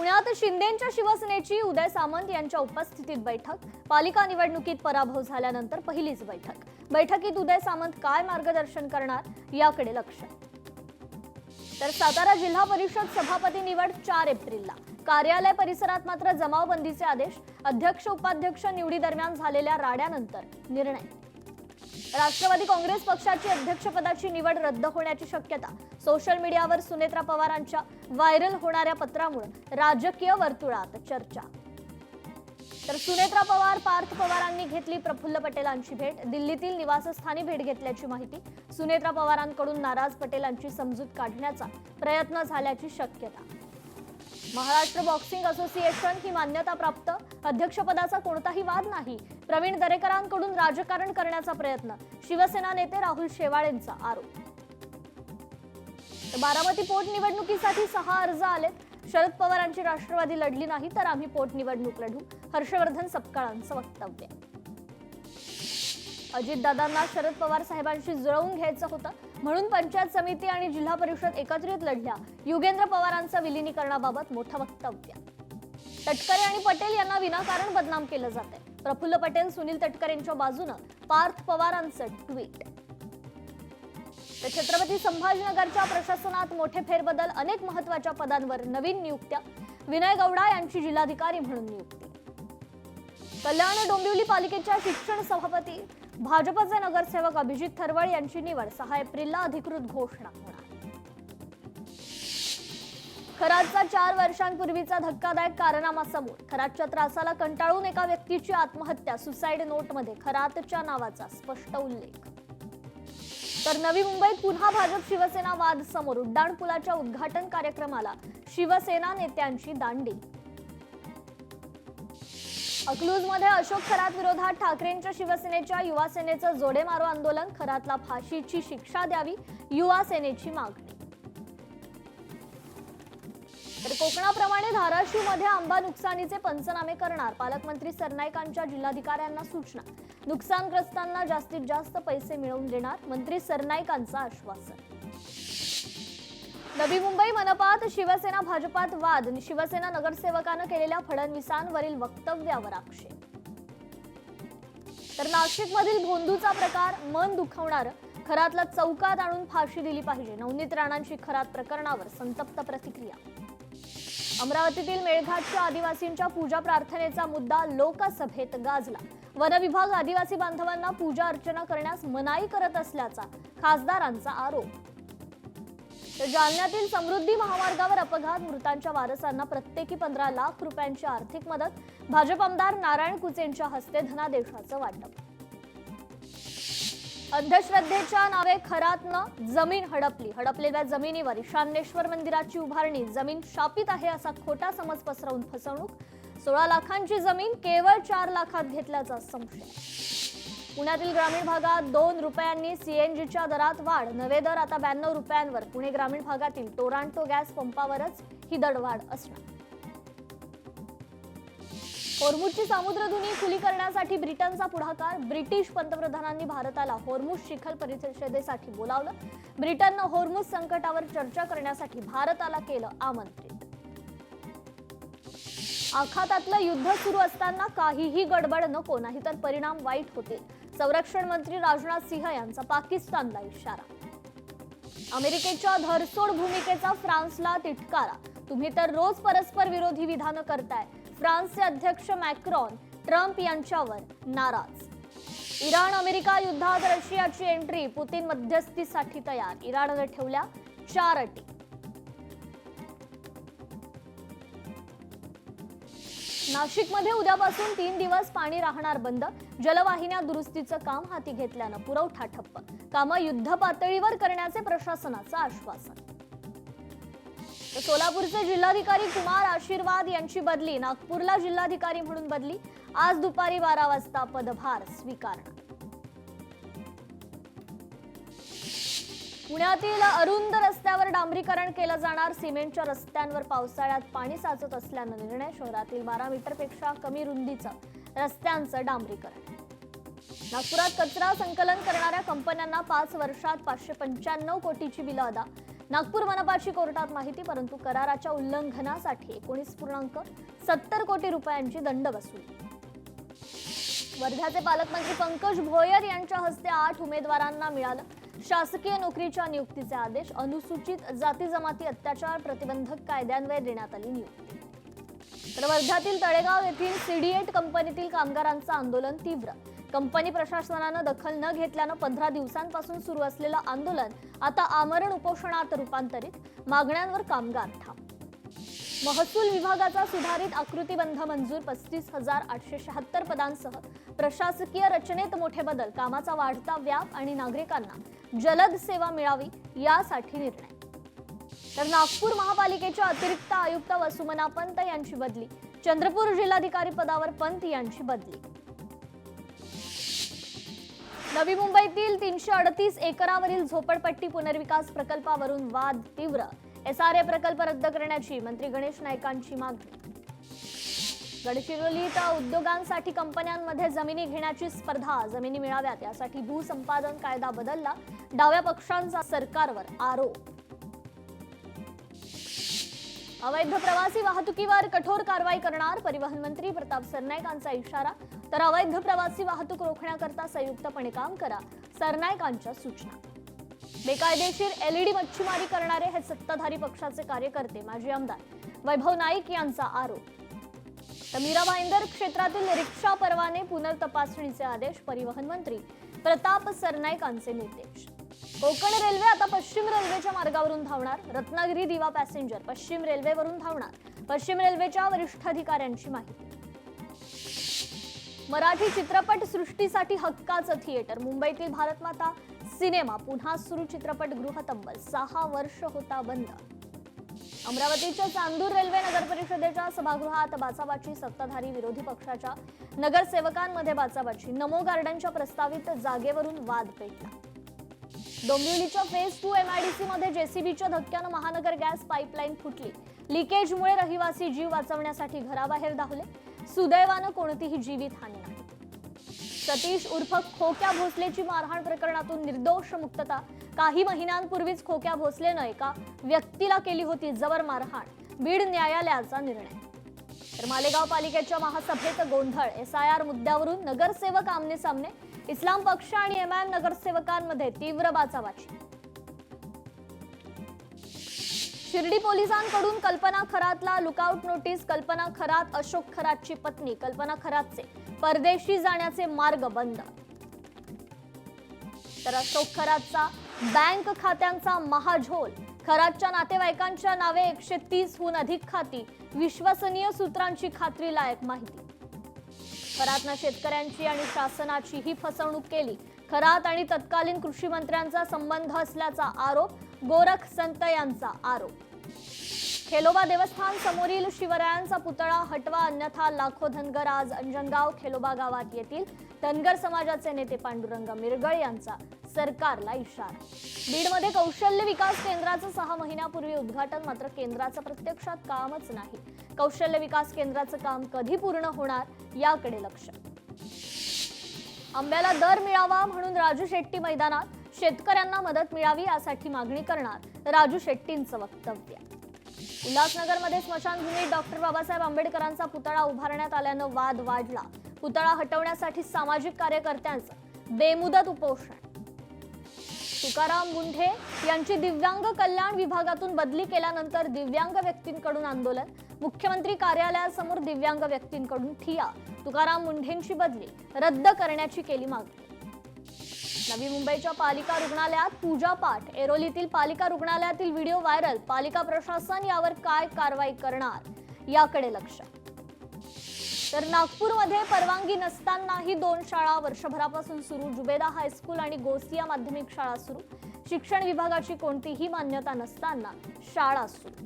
पुण्यात शिंदेंच्या शिवसेनेची उदय सामंत यांच्या उपस्थितीत बैठक। पालिका निवडणुकीत पराभव झाल्यानंतर पहिलीच बैठकीत उदय सामंत काय मार्गदर्शन करणार याकडे लक्ष। तर सातारा जिल्हा परिषद सभापती निवड 4 एप्रिलला। कार्यालय परिसरात मात्र जमावबंदीचे आदेश। अध्यक्ष उपाध्यक्ष निवडी दरम्यान झालेल्या राड्यानंतर निर्णय। राष्ट्रवादी काँग्रेस पक्षाची अध्यक्षपदाची निवड रद्द होण्याची शक्यता। सोशल मीडियावर सुनेत्रा पवारांच्या व्हायरल होणाऱ्या पत्रामुळे राजकीय वर्तुळात चर्चा। तर सुनेत्रा पवार पार्थ पवारांनी घेतली प्रफुल्ल पटेलांची भेट। दिल्लीतील निवासस्थानी भेट घेतल्याची माहिती। सुनेत्रा पवारांकडून नाराज पटेलांची समजूत काढण्याचा प्रयत्न झाल्याची शक्यता। महाराष्ट्र बॉक्सिंग असोसिएशन ही मान्यताप्राप्त। अध्यक्षपदाचा कोणताही वाद नाही। प्रवीण दरेकरांकडून राजकारण करण्याचा प्रयत्न। शिवसेना नेते राहुल शेवाळेंचा आरोप। बारामती पोटनिवडणुकीसाठी 6 अर्ज आलेत। शरद पवारांची राष्ट्रवादी लढली नाही तर आम्ही पोटनिवडणूक लढू, हर्षवर्धन सपकाळांचं वक्तव्य। अजितदादांना शरद पवार साहेबांशी जुळवून घ्यायचं होतं म्हणून पंचायत समिती आणि जिल्हा परिषद एकत्रित लढल्या। युगेंद्र पवारांचं विलिनीकरणाबाबत मोठं वक्तव्य। तटकरे आणि पटेल यांना विनाकारण बदनाम केलं जातंय। प्रफुल्ल पटेल सुनील तटकरेंच्या बाजूनं पार्थ पवारांचं ट्विट। तर छत्रपती संभाजीनगरच्या प्रशासनात मोठे फेरबदल। अनेक महत्त्वाच्या पदांवर नवीन नियुक्त्या। विनय गौडा यांची जिल्हाधिकारी म्हणून नियुक्ती। कल्याण डोंबिवली पालिकेच्या शिक्षण सभापती भाजपचे नगरसेवक अभिजित थरवळ यांची निवड। 6 एप्रिलला अधिकृत घोषणा होणार। खरातचा 4 वर्षांपूर्वीचा धक्कादायक कारनामा समोर। खरातच्या त्रासाला कंटाळून एका व्यक्तीची आत्महत्या। सुसाईड नोटमध्ये खरातच्या नावाचा स्पष्ट उल्लेख। तर नवी मुंबईत पुन्हा भाजप शिवसेना वाद समोर। उड्डाणपुलाच्या उद्घाटन कार्यक्रमाला शिवसेना नेत्यांची दांडी। अकलूजमध्ये अशोक खरात विरोधात ठाकरेंच्या शिवसेनेच्या युवा सेनेचं जोडेमारो आंदोलन। खरातला फाशीची शिक्षा द्यावी युवा सेनेची मागणी। तर कोकणाप्रमाणे धाराशिवमध्ये आंबा नुकसानीचे पंचनामे करणार। पालकमंत्री सरनाईकांच्या जिल्हाधिकाऱ्यांना सूचना। नुकसानग्रस्तांना जास्तीत जास्त पैसे मिळवून देणार, मंत्री सरनाईकांचं आश्वासन। नवी मुंबई मनपात शिवसेना भाजपात वाद। शिवसेना नगरसेवकानं केलेल्या फडणवीसांवरील वक्तव्यावर आक्षेप। तर नाशिकमधील भोंदूचा प्रकार मन दुखवणार। खरातला चौकात आणून फाशी दिली पाहिजे। नवनीत राणांची खरात प्रकरणावर संतप्त प्रतिक्रिया। अमरावतीतील मेळघाटच्या आदिवासींच्या पूजा प्रार्थनेचा मुद्दा लोकसभेत गाजला। वन विभाग आदिवासी बांधवांना पूजा अर्चना करण्यास मनाई करत असल्याचा खासदारांचा आरोप। तर जालन्यातील समृद्धी महामार्गावर अपघात। मृतांच्या वारसांना प्रत्येकी 15 लाख रुपयांची आर्थिक मदत। भाजप आमदार नारायण कुचेंच्या हस्ते धनादेशाचं वाटप। अंधश्रद्धेच्या नावे खरातनं जमीन हडपली। हडपलेल्या जमिनीवर ईशान्येश्वर मंदिराची उभारणी। जमीन शापित आहे असा खोटा समज पसरवून फसवणूक। 16 लाखांची जमीन केवळ 4 लाखात घेतल्याचा संशय। पुण्यातील ग्रामीण भागात 2 रुपयांनी सीएनजीच्या दरात वाढ। नवे दर आता 92 रुपयांवर। पुणे ग्रामीण भागातील टोरांटो गॅस पंपावरच ही दरवाढ असणार। होर्मुझची सामुद्रधुनी खुली करण्यासाठी ब्रिटनचा पुढाकार। ब्रिटिश पंतप्रधानांनी भारताला होर्मुझ शिखर परिषदेसाठी बोलावलं। ब्रिटननं होर्मुझ संकटावर चर्चा करण्यासाठी भारताला केलं आमंत्रित। आखातातलं युद्ध सुरू असताना काहीही गडबड नको, नाहीतर परिणाम वाईट होतील। संरक्षण मंत्री राजनाथ सिंह यांचा पाकिस्तानला इशारा। अमेरिकेच्या धरसोड भूमिकेचा फ्रान्सला तिटकारा। तुम्ही तर रोज परस्पर विरोधी विधानं करताय। फ्रान्सचे अध्यक्ष मॅक्रॉन ट्रम्प यांच्यावर नाराज। इराण अमेरिका युद्धात रशियाची एंट्री। पुतीन मध्यस्थीसाठी तयार। इराणने ठेवल्या 4 अटी। नाशिकमध्ये उद्यापासून 3 दिवस पाणी राहणार बंद। जलवाहिन्या दुरुस्तीचं काम हाती घेतल्यानं पुरवठा ठप्प। कामं युद्ध पातळीवर करण्याचे प्रशासनाचं आश्वासन। सोलापूरचे जिल्हाधिकारी कुमार आशीर्वाद यांची बदली। नागपूरला जिल्हाधिकारी म्हणून बदली। आज दुपारी 12 वाजता पदभार स्वीकारणार। पुण्यातील अरुंद रस्त्यावर डांबरीकरण केलं जाणार। सिमेंटच्या रस्त्यांवर पावसाळ्यात पाणी साचत असल्यानं निर्णय। शहरातील 12 मीटरपेक्षा कमी रुंदीचं रस्त्यांचं डांबरीकरण। नागपुरात कचरा संकलन करणाऱ्या कंपन्यांना 5 वर्षात 595 कोटीची बिलं अदा। नागपूर मनपाची कोर्टात माहिती, परंतु कराराच्या उल्लंघनासाठी 19.70 कोटी रुपयांची दंड वसूल। वर्ध्याचे पालकमंत्री पंकज भोयर यांच्या हस्ते 8 उमेदवारांना मिळालं शासकीय नोकरीच्या नियुक्तीचे आदेश। अनुसूचित जाती जमाती अत्याचार प्रतिबंधक कायद्यान्वये देण्यात आली नियुक्ती। तर वर्ध्यातील तळेगाव येथील सीडीएट कंपनीतील कामगारांचं आंदोलन तीव्र। कंपनी प्रशासनानं दखल न घेतल्यानं 15 दिवसांपासून सुरू असलेलं आंदोलन आता आमरण उपोषणात रूपांतरित। मागण्यांवर कामगार ठाम। महसूल विभागाचा सुधारित आकृतीबंध मंजूर। 35,876 पदांसह प्रशासकीय रचनेत मोठे बदल। कामाचा वाढता व्याप आणि नागरिकांना जलद सेवा मिळावी यासाठी निर्णय। तर नागपूर महापालिकेच्या अतिरिक्त आयुक्त वसुमना पंत यांची बदली। चंद्रपूर जिल्हाधिकारी पदावर पंत यांची बदली। नवी मुंबईतील 338 एकरावरील झोपडपट्टी पुनर्विकास प्रकल्पावरून वाद तीव्र। एसआरए प्रकल्प रद्द करण्याची मंत्री गणेश नाईकांची मागणी। गडचिरोलीत उद्योगांसाठी कंपन्यांमध्ये जमिनी घेण्याची स्पर्धा। जमिनी मिळाव्यात यासाठी भूसंपादन कायदा बदलला। डाव्या पक्षांचा सरकारवर आरोप। अवैध प्रवासी वाहतुकीवर कठोर कारवाई करणार परिवहन मंत्री प्रताप सरनाईकांचा इशारा। तर अवैध प्रवासी वाहतूक रोखण्याकरता संयुक्तपणे काम करा, सरनाईकांच्या सूचना। बेकायदेशीर एलईडी मच्छीमारी करणारे हे सत्ताधारी पक्षाचे कार्यकर्ते। माजी आमदार वैभव नाईक यांचा आरोप। तर मीरा भाईंदर क्षेत्रातील रिक्षा परवाने पुनर्तपासणीचे आदेश। परिवहन मंत्री प्रताप सरनाईकांचे निर्देश। कोकण रेल्वे आता पश्चिम रेल्वेच्या मार्गावरून धावणार। रत्नागिरी दिवा पॅसेंजर पश्चिम रेल्वेवरून धावणार। पश्चिम रेल्वेच्या वरिष्ठ अधिकाऱ्यांची माहिती। मराठी चित्रपट सृष्टीसाठी हक्काचं थिएटर। मुंबईतील भारतमाता सिनेमा पुन्हा सुरू। चित्रपटगृह तब्बल 6 वर्ष होता बंद। अमरावतीच्या चांदूर रेल्वे नगर परिषदेच्या सभागृहात बाचाबाची। सत्ताधारी विरोधी पक्षाच्या नगरसेवकांमध्ये बाचाबाची। नमो गार्डनच्या प्रस्तावित जागेवरून वाद पेटला। डोंबिवलीच्या फेज 2 एमआयडीसी मध्ये जेसीबीच्या धक्क्यानं महानगर गॅस पाईपलाईन फुटली। लिकेजमुळे रहिवासी जीव वाचवण्यासाठी घराबाहेर धावले। सुदैवानं कोणतीही जीवितहानी नाही। सतीश उर्फ खोक्या भोसलेची मारहाण प्रकरणातून निर्दोष मुक्तता। काही महिन्यांपूर्वीच खोक्या भोसलेनं एका व्यक्तीला केली होती जबर मारहाण। बीड न्यायालयाचा निर्णय। तर मालेगाव पालिकेच्या महासभेत गोंधळ। एसआयआर मुद्द्यावरून नगरसेवक आमने सामने। इस्लाम पक्ष आणि एमआयएम नगरसेवकांमध्ये तीव्र बाचाबाची। शिर्डी पोलिसांकडून कल्पना खरातला लुकआउट नोटीस। कल्पना खरात अशोक खरातची पत्नी। कल्पना खरातचे परदेशी जाण्याचे मार्ग बंद। तर अशोक खरातचा बँक खात्यांचा महाझोल। खरातच्या नातेवाईकांच्या नावे 130हून अधिक खाती। विश्वसनीय सूत्रांची खात्रीलायक माहिती। खरातनं शेतकऱ्यांची आणि शासनाची ही फसवणूक केली। खरात आणि तत्कालीन कृषी मंत्र्यांचा संबंध असल्याचा आरोप। गोरख संत यांचा आरोप। खेलोबा देवस्थान समोरील शिवरायांचा पुतळा हटवा, अन्यथा लाखो धनगर आज अंजनगाव खेलोबा गावात येतील। धनगर समाजाचे नेते पांडुरंग मिरगळ यांचा सरकारला इशारा। बीडमध्ये कौशल्य विकास केंद्राचं 6 महिन्यापूर्वी उद्घाटन, मात्र केंद्राचं प्रत्यक्षात कामच नाही। कौशल्य विकास केंद्राचं काम कधी पूर्ण होणार याकडे लक्ष। आंब्याला दर मिळावा म्हणून राजू शेट्टी मैदानात। शेतकऱ्यांना मदत मिळावी यासाठी मागणी करणार राजू शेट्टींचं वक्तव्य। उल्हासनगरमध्ये स्मशानभूमीत डॉक्टर बाबासाहेब आंबेडकरांचा पुतळा उभारण्यात आल्यानं वाद वाढला। पुतळा हटवण्यासाठी सामाजिक कार्यकर्त्यांचं बेमुदत उपोषण। तुकाराम मुंढे यांची दिव्यांग कल्याण विभागातून बदली केल्यानंतर दिव्यांग व्यक्तींकडून आंदोलन। मुख्यमंत्री कार्यालयासमोर दिव्यांग व्यक्तींकडून ठिय्या। तुकाराम मुंढेंची बदली रद्द करण्याची केली मागणी। नवी मुंबईच्या पालिका रुग्णालयात पूजापाठ। एरोलीतील पालिका रुग्णालयातील व्हिडिओ व्हायरल। पालिका प्रशासन यावर काय कारवाई करणार याकडे लक्ष। तर नागपूरमध्ये परवानगी नसतानाही 2 शाळा वर्षभरापासून सुरू। जुबेदा हायस्कूल आणि गोसिया माध्यमिक शाळा सुरू। शिक्षण विभागाची कोणतीही मान्यता नसताना शाळा सुरू।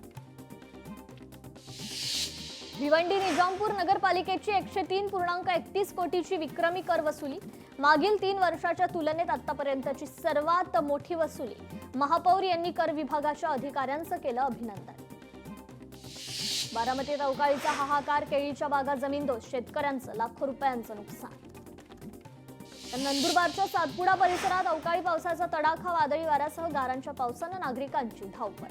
भिवंडी निजामपूर नगरपालिकेची 103.31 कोटीची विक्रमी कर वसुली। मागील 3 वर्षाच्या तुलनेत आतापर्यंतची सर्वात मोठी वसुली। महापौर यांनी कर विभागाच्या अधिकाऱ्यांचं केलं अभिनंदन। बारामतीत अवकाळीचा हाहाकार। केळीच्या बागा जमीनदोस्त। शेतकऱ्यांचं लाखो रुपयांचं नुकसान। तर नंदुरबारच्या सातपुडा परिसरात अवकाळी पावसाचा तडाखा, वादळी वाऱ्यासह गारांच्या पावसानं नागरिकांची धावपळ.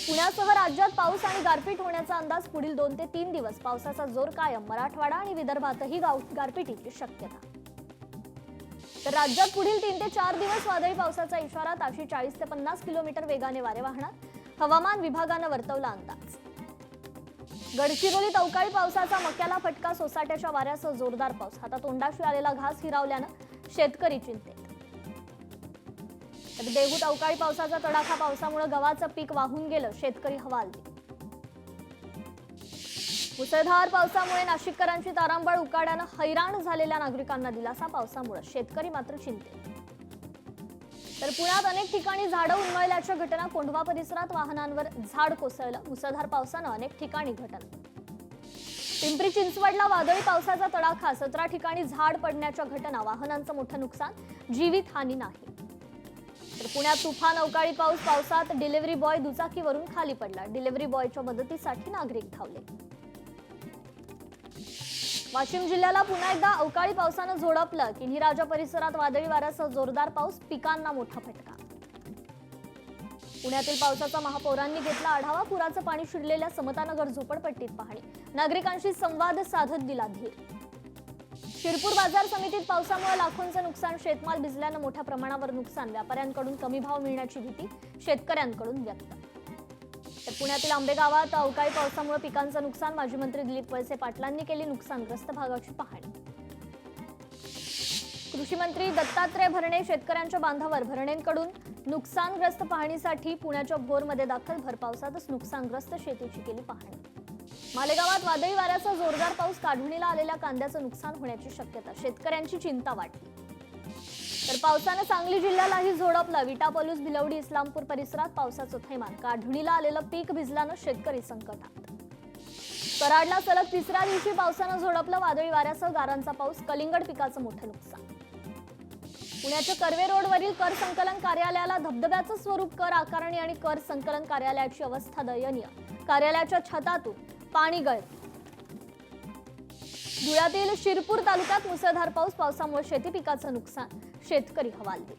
पुण्यासह राज्यात पाऊस आणि गारपीट होण्याचा अंदाज. पुढील 2 ते 3 दिवस पावसाचा जोर कायम. मराठवाडा आणि विदर्भातही गारपिटीची शक्यता. तर राज्यात पुढील 3 ते 4 दिवस वादळी पावसाचा इशारा. ताशी 40 ते 50 किलोमीटर वेगाने वारे वाहणार. हवामान विभागानं वर्तवला अंदाज. गडचिरोलीत अवकाळी पावसाचा मक्याला फटका. सोसाट्याच्या वाऱ्यासह जोरदार पाऊस. हातातोंडाशी आलेला घास हिरावल्यानं शेतकरी चिंतेत. तर देहूत अवकाळी पावसाचा तडाखा. पावसामुळे गव्हाचं पीक वाहून गेलं. शेतकरी हवालदिल. मुसळधार पावसामुळे नाशिककरांची तारांबळ. उकाड्यानं हैराण झालेल्या नागरिकांना दिलासा. पावसामुळे शेतकरी मात्र चिंतेत. तर पुण्यात अनेक ठिकाणी झाडं उन्मळल्याच्या घटना. कोंढवा परिसरात वाहनांवर झाड कोसळलं. मुसळधार पावसानं अनेक ठिकाणी घटना. पिंपरी चिंचवडला वादळी पावसाचा तडाखा. 17 ठिकाणी झाड पडण्याच्या घटना. वाहनांचं मोठं नुकसान, जीवितहानी नाही. तर पुण्यात तुफान अवकाळी पाऊस. पावसात डिलिव्हरी बॉय दुचाकीवरून खाली पडला. डिलिव्हरी बॉयच्या मदतीसाठी नागरिक धावले. वाशिम जिल्ह्याला पुन्हा एकदा अवकाळी पावसानं झोडपलं. किन्हीराजा परिसरात वादळी वाऱ्यासह जोरदार पाऊस. पिकांना मोठा फटका. पुण्यातील पावसाचा महापौरांनी घेतला आढावा. पुराचं पाणी शिरलेल्या समतानगर झोपडपट्टीत पाहणी. नागरिकांशी संवाद साधत दिला धीर. शिरपूर बाजार समितीत पावसामुळे लाखोंचं नुकसान. शेतमाल भिजल्यानं मोठ्या प्रमाणावर नुकसान. व्यापाऱ्यांकडून कमी भाव मिळण्याची भीती शेतकऱ्यांकडून व्यक्त. तर पुण्यातील आंबेगावात अवकाळी पावसामुळे पिकांचं नुकसान. माजी मंत्री दिलीप वळसे पाटलांनी केली नुकसानग्रस्त भागाची पाहणी. कृषी मंत्री दत्तात्रय भरणे शेतकऱ्यांच्या बांधावर. भरणेंकडून नुकसानग्रस्त पाहणीसाठी पुण्याच्या भोरमध्ये दाखल. भर पावसातच नुकसानग्रस्त शेतीची केली पाहणी. मालेगावात वादळी वाऱ्याचा जोरदार पाऊस. काढणीला आलेल्या कांद्याचं नुकसान होण्याची शक्यता. शेतकऱ्यांची चिंता वाढली. तर पावसानं सांगली जिल्ह्यालाही झोडपलं. विटा, पलूस, भिलवडी, इस्लामपूर परिसरात पावसाचं थैमान. काढणीला आलेलं पीक भिजल्यानं शेतकरी संकटात. कराडला सलग 3ऱ्या दिवशी पावसानं झोडपलं. वादळी वाऱ्यासह गारांचा पाऊस. कलिंगड पिकाचं मोठं नुकसान. पुण्याच्या कर्वे रोडवरील कर संकलन कार्यालयाला धबधब्याचं स्वरूप. कर आकारणी आणि कर संकलन कार्यालयाची अवस्था दयनीय. कार्यालयाच्या छतातून पाणी गळत. धुळ्यातील शिरपूर तालुक्यात मुसळधार पाऊस. पावसामुळे शेती पिकाचं नुकसान. शेतकरी हवालदिल.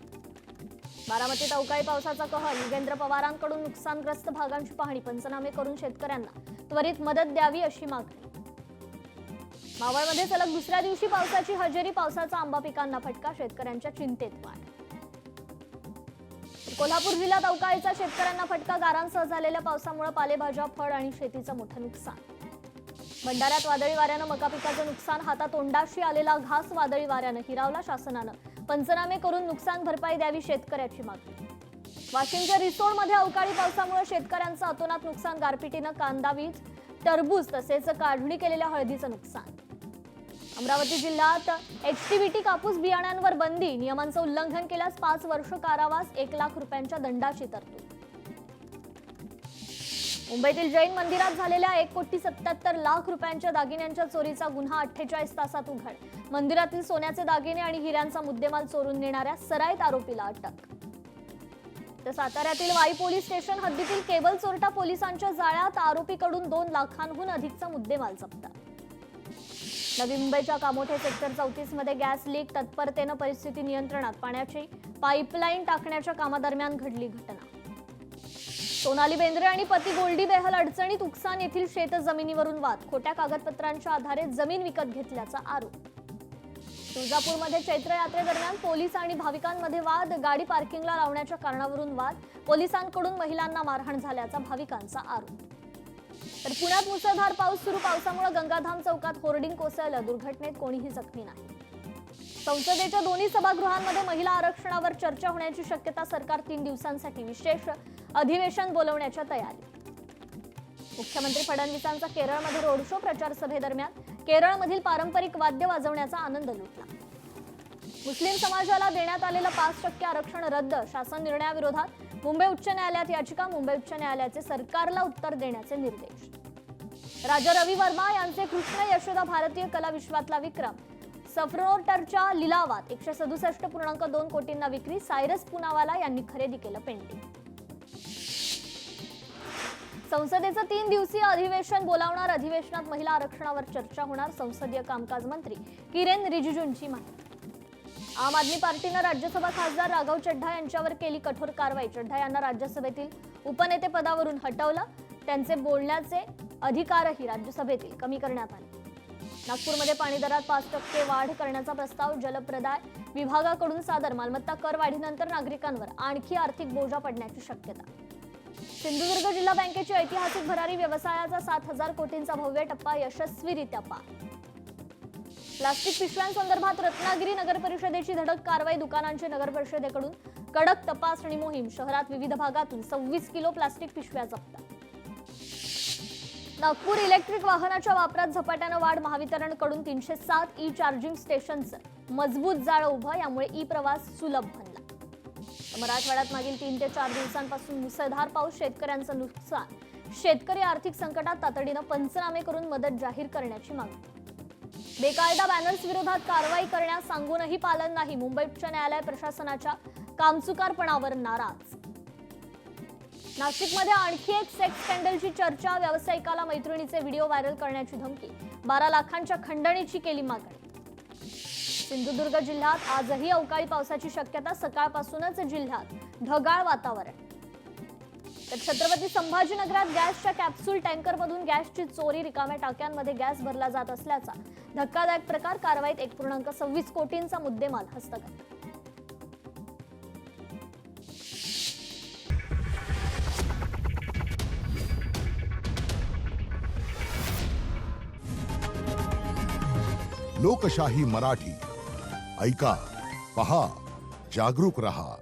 बारामतीत अवकाळी पावसाचा कहर. योगेंद्र पवारांकडून नुकसानग्रस्त भागांची पाहणी. पंचनामे करून शेतकऱ्यांना त्वरित मदत द्यावी अशी मागणी. मावळमध्ये सलग 2ऱ्या दिवशी पावसाची हजेरी. पावसाचा आंबा पिकांना फटका. शेतकऱ्यांच्या चिंतेत वाढ. कोल्हापूर जिल्ह्यात अवकाळीचा शेतकऱ्यांना फटका. गारांसह झालेल्या पावसामुळे पालेभाज्या, फळ आणि शेतीचं मोठं नुकसान. भंडाऱ्यात वादळी वाऱ्यानं मका पिकाचं नुकसान. हातातोंडाशी आलेला घास वादळी वाऱ्यानं हिरावला. शासनानं पंचनामे करून नुकसान भरपाई द्यावी शेतकऱ्याची मागणी. वाशिमच्या रिसोडमध्ये अवकाळी पावसामुळे शेतकऱ्यांचं अतोनात नुकसान. गारपिटीनं कांदा, वीज, टरबूज तसेच काढणी केलेल्या हळदीचं नुकसान. अमरावती जिल्ह्यात HTBT कापूस बियाण्यांवर बंदी. नियमांचं उल्लंघन केल्यास 5 वर्ष कारावास, 1 लाख रुपयांच्या दंडाची तरतूद. मुंबईतील जैन मंदिरात झालेल्या 1,77,00,00,000 रुपयांच्या दागिन्यांच्या चोरीचा गुन्हा 48 तासात उघड. मंदिरातील सोन्याचे दागिने आणि हिऱ्यांचा मुद्देमाल चोरून नेणाऱ्या सराईत आरोपीला अटक. तर साताऱ्यातील वाई पोलीस स्टेशन हद्दीतील केबल चोरटा पोलिसांच्या जाळ्यात. आरोपीकडून 2 लाखांहून अधिकचा मुद्देमाल जप्त. नवी मुंबईच्या कामोठे सेक्टर 34 मध्ये गॅस लीक. तत्परतेनं परिस्थिती नियंत्रणात. पाण्याची पाईपलाईन टाकण्याच्या कामादरम्यान घडली घटना. सोनाली बेंद्रे आणि पती गोल्डी बेहल अडचणीत. उकसान येथील शेत जमिनीवरून वाद. खोट्या कागदपत्रांच्या आधारे जमीन विकत घेतल्याचा आरोप. तुळजापूरमध्ये चैत्र यात्रेदरम्यान पोलीस आणि भाविकांमध्ये वाद. गाडी पार्किंगला लावण्याच्या कारणावरून वाद. पोलिसांकडून महिलांना मारहाण झाल्याचा भाविकांचा आरोप. तर पुण्यात मुसळधार पाऊस सुरू. पावसामुळे गंगाधाम चौकात होर्डिंग कोसळलं. दुर्घटनेत कोणीही जखमी नाही. संसदेच्या दोन्ही सभागृहांमध्ये महिला आरक्षणावर चर्चा होण्याची शक्यता. सरकार 3 दिवसांसाठी विशेष अधिवेशन बोलवण्याच्या तयारी. मुख्यमंत्री फडणवीसांचा केरळमध्ये रोड शो. प्रचार सभेदरम्यान केरळमधील पारंपरिक वाद्य वाजवण्याचा आनंद लुटला. मुस्लिम समाजाला देण्यात आलेलं 5% आरक्षण रद्द. शासन निर्णयाविरोधात मुंबई उच्च न्यायालयात याचिका. मुंबई उच्च न्यायालयाचे सरकारला उत्तर देण्याचे निर्देश. राजा रवी वर्मा यांचे कृष्ण यशोदा भारतीय कला विश्वातला विक्रम. सफरोटरच्या लिलावात 167.2 कोटींना विक्री. सायरस पुनावाला यांनी खरेदी केलं पेंटिंग. संसदेचं 3 दिवसीय अधिवेशन बोलावणार. अधिवेशनात महिला आरक्षणावर चर्चा होणार. संसदीय कामकाज मंत्री किरेन रिजिजूंची माहिती. आम आदमी पार्टीनं राज्यसभा खासदार राघव चड्ढा यांच्यावर केली कठोर कारवाई. चड्ढा यांना राज्यसभेतील उपनेते पदावरून हटवलं. त्यांचे बोलण्याचे अधिकारही राज्यसभेतील कमी करण्यात आले. नागपूरमध्ये पाणी दरात 5% वाढ करण्याचा प्रस्ताव. जलप्रदाय विभागाकडून सादर. मालमत्ता कर वाढीनंतर नागरिकांवर आणखी आर्थिक बोजा पडण्याची शक्यता. सिंधुदुर्ग जिल्हा बँकेची ऐतिहासिक भरारी. व्यवसायाचा 7,000 कोटींचा भव्य टप्पा यशस्वीरित्या पार. प्लास्टिक पिशव्यांसंदर्भात रत्नागिरी नगर परिषदेची धडक कारवाई. दुकानांची नगर परिषदेकडून कडक तपासणी मोहीम. शहरात विविध भागातून 26 किलो प्लास्टिक पिशव्या जप्त. नागपूर इलेक्ट्रिक वाहनाच्या वापरात झपाट्यानं वाढ. महावितरणकडून 307 ई चार्जिंग स्टेशनचं मजबूत जाळं उभं. यामुळे ई प्रवास सुलभ बनला. मराठवाड्यात मागील 3 ते 4 दिवसांपासून मुसळधार पाऊस. शेतकऱ्यांचं नुकसान. शेतकरी आर्थिक संकटात. तातडीनं पंचनामे करून मदत जाहीर करण्याची मागणी. बेकायदा बॅनर्स विरोधात कारवाई करण्यास सांगूनही पालन नाही. मुंबई उच्च न्यायालय प्रशासनाच्या कामचुकारपणावर नाराज. नाशिकमध्ये आणखी एक सेक्स स्कॅन्डलची चर्चा. व्यावसायिकाला मैत्रिणीचे व्हिडिओ व्हायरल करण्याची धमकी. 12 लाखांच्या खंडणीची केली मागणी. सिंधुदुर्ग जिल्ह्यात आजही अवकाळी पावसाची शक्यता. सकाळपासूनच जिल्ह्यात ढगाळ वातावरण. तर छत्रपती संभाजीनगरात गॅसच्या कॅप्सूल टँकरमधून गॅसची चोरी. रिकाम्या टाक्यांमध्ये गॅस भरला जात असल्याचा धक्कादायक प्रकार. कारवाईत 1.26 कोटींचा मुद्देमाल हस्तगत. लोकशाही मराठी ऐका, पहा, जागरूक रहा.